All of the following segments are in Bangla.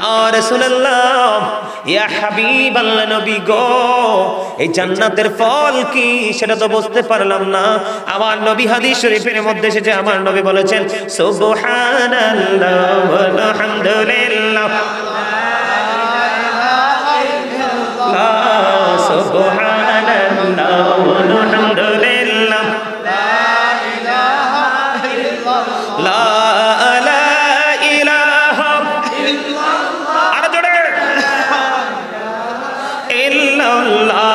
ইয়া রাসূলুল্লাহ, ইয়া হাবিবাল্লাহ, নবী গো, এই জান্নাতের ফল কি সেটা তো বুঝতে পারলাম না। আমার নবী হাদিস শরীফের মধ্যে এসেছে, আমার নবী বলেছেন সুবহানাল্লাহ ওয়ালহামদুলিল্লাহ সুবহানাল্লাহ ওয়ালহামদুলিল্লাহ লা ইলাহা ইল্লাল্লাহ, আর জোরে ইল্লাল্লাহ।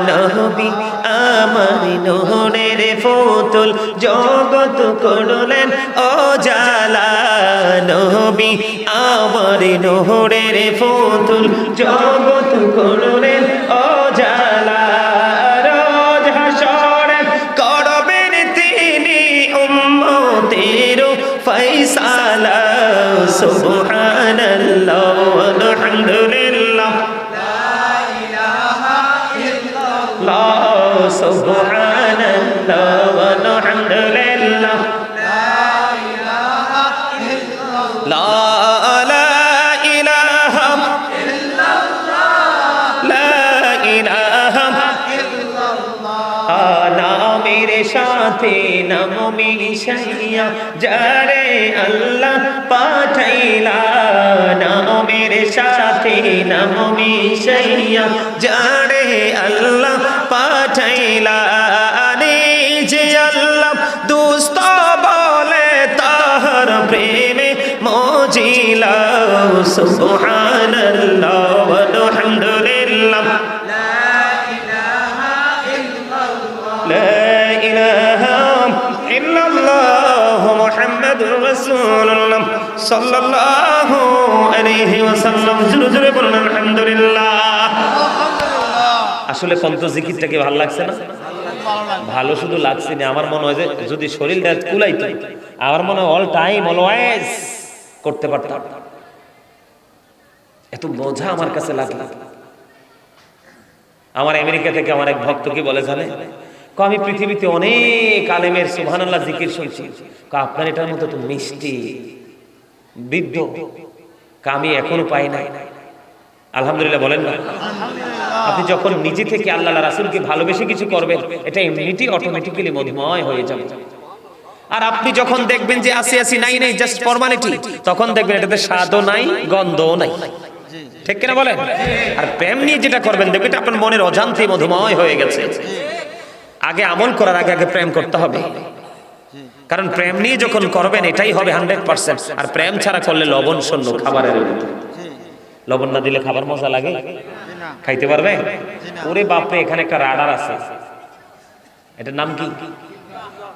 নবী আমার নূরের ফুতুল, জগৎ করলেন ও জালা। নবী আমার নূরের ফুতুল, জগৎ করলেন ও জালা। রোজ হাসরে করবেন তিনি উম্মতের ফয়সালা। সুবহানাল্লাহ ওয়ালহামদুলিল্লাহ সুবহানাল্লাহ ওয়ালহামদুলিল্লাহ লা ইলাহা ইল্লাল্লাহ লা ইলাহা ইল্লাল্লাহ। নামের সাথে নাম মিশাইয়া যারে আল্লাহ পাঠাইলা। নামের সাথে নাম মিশাইয়া যারে আল্লাহ পাঠাইলা। যে আল্লাহ দুস্ত বলে তাহার প্রেমে মজিলা। সুবহানাল্লাহ ওয়ালহামদুলিল্লাহ লা ইলাহা ইল্লাল্লাহ মুহাম্মাদুর রাসূলুল্লাহ সাল্লাল্লাহু আলাইহি ওয়াসাল্লাম। জোরে জোরে বলুন আলহামদুলিল্লাহ। আসলে কন্ত জিকিরটা কি ভালো লাগছে না? ভালো শুধু লাগছে না, আমার মনে হয় যে যদি শরীরটা কুলাইতো, আমার মনে হয় অল টাইম অলওয়েজ করতে পারতাম। এত মজা আমার কাছে লাগলো। আমার আমেরিকা থেকে আমার এক ভক্ত কি বলে জানে, আমি পৃথিবীতে অনেক আলেমের সুবহানাল্লাহ জিকির শুনছি, আপনার এটার মতো তো মিষ্টি বৃদ্ধ আমি এখনো পাই নাই। আলহামদুলিল্লাহ বলেন না? আপনি যখন নিজে থেকে আল্লাহ রাসূলকে ভালোবেসে কিছু করবেন, এটা এমনিটি অটোমেটিক্যালি মধুময় হয়ে যাবে। আর আপনি যখন দেখবেন যে আসি আসি নাই নাই জাস্ট ফর্মালিটি, তখন দেখবেন এটাতে স্বাদও নাই গন্ধও নাই। ঠিক কিনা বলেন? আর প্রেম নিয়ে যেটা করবেন দেখবেন এটা আপনার মনের অজান্তেই মধুময় হয়ে গেছে। আগে আমল করার আগে প্রেম করতে হবে, কারণ প্রেম নিয়ে যখন করবেন এটাই হবে 100%। আর প্রেম ছাড়া করলে লবণ শূন্য খাবারের মতো। লবণ না দিলে খাবার মজা লাগে? খাইতে পারবে? ওরে বাপরে, এখানে একটা রাডার আছে, এটার নাম কি?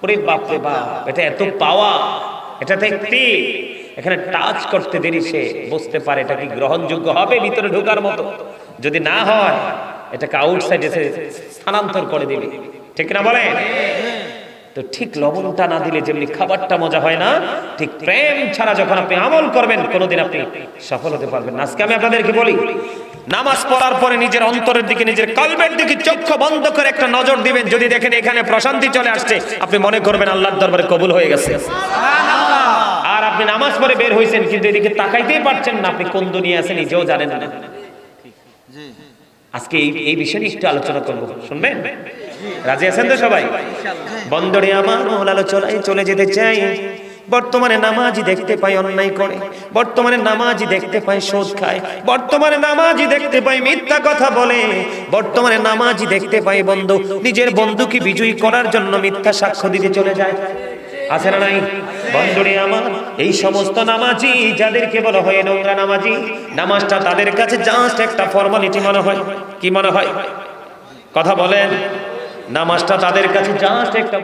ওরে বাপরে বাপ, এটা এত পাওয়া, এটা দেখতে এখানে টাচ করতে দেরি সে বুঝতে পারে এটা কি গ্রহণযোগ্য হবে ভিতরে ঢোকার মতো। যদি না হয় এটাকে আউটসাইড এসে স্থানান্তর করে দিবে। ঠিক না বলেন? তো ঠিক লবণটা না দিলে যেমনি খাবারটা মজা হয় না, ঠিক প্রেম ছাড়া যখন আপনি আমল করবেন কোনোদিন আপনি সফল হতে পারবেন না। আজকে আমি আপনাদেরকে বলি, নামাজ পড়ার পরে নিজের অন্তরের দিকে, নিজের কলবের দিকে চক্ষু বন্ধ করে একটা নজর দিবেন। যদি দেখেন এখানে প্রশান্তি চলে আসছে, আপনি মনে করবেন আল্লাহর দরবারে কবুল হয়ে গেছে। আর আপনি নামাজ পড়ে বের হইছেন কিন্তু এদিকে তাকাইতেই পারছেন না, আপনি কোন দুনিয়া আছেন নিজেও জানেন না। আজকে এই বিষয়ে একটু আলোচনা করব, শুনবেন? রাজি আছেন তো সবাই? বন্দরে আমার মূল আলোচনায় চলে যেতে চাই। বর্তমানে নামাজি দেখতে পাই অন্যায় করে, বর্তমানে নামাজি দেখতে পাই সুদ খায়, বর্তমানে নামাজি দেখতে পাই মিথ্যা কথা বলে, বর্তমানে নামাজি দেখতে পাই বন্ধু নিজের বন্ধুকে বিজয়ী করার জন্য মিথ্যা সাক্ষ্য দিতে চলে যায়। আছে না নাই? বন্ধুরে আমার, এই সমস্ত নামাজি যাদেরকে বলা হয় নোংরা নামাজি, নামাজটা তাদের কাছে জাস্ট একটা ফর্মালিটি মনে হয়। কি মনে হয়? কথা বলেন। নামাজটা তাদের কাছে জাস্ট একটা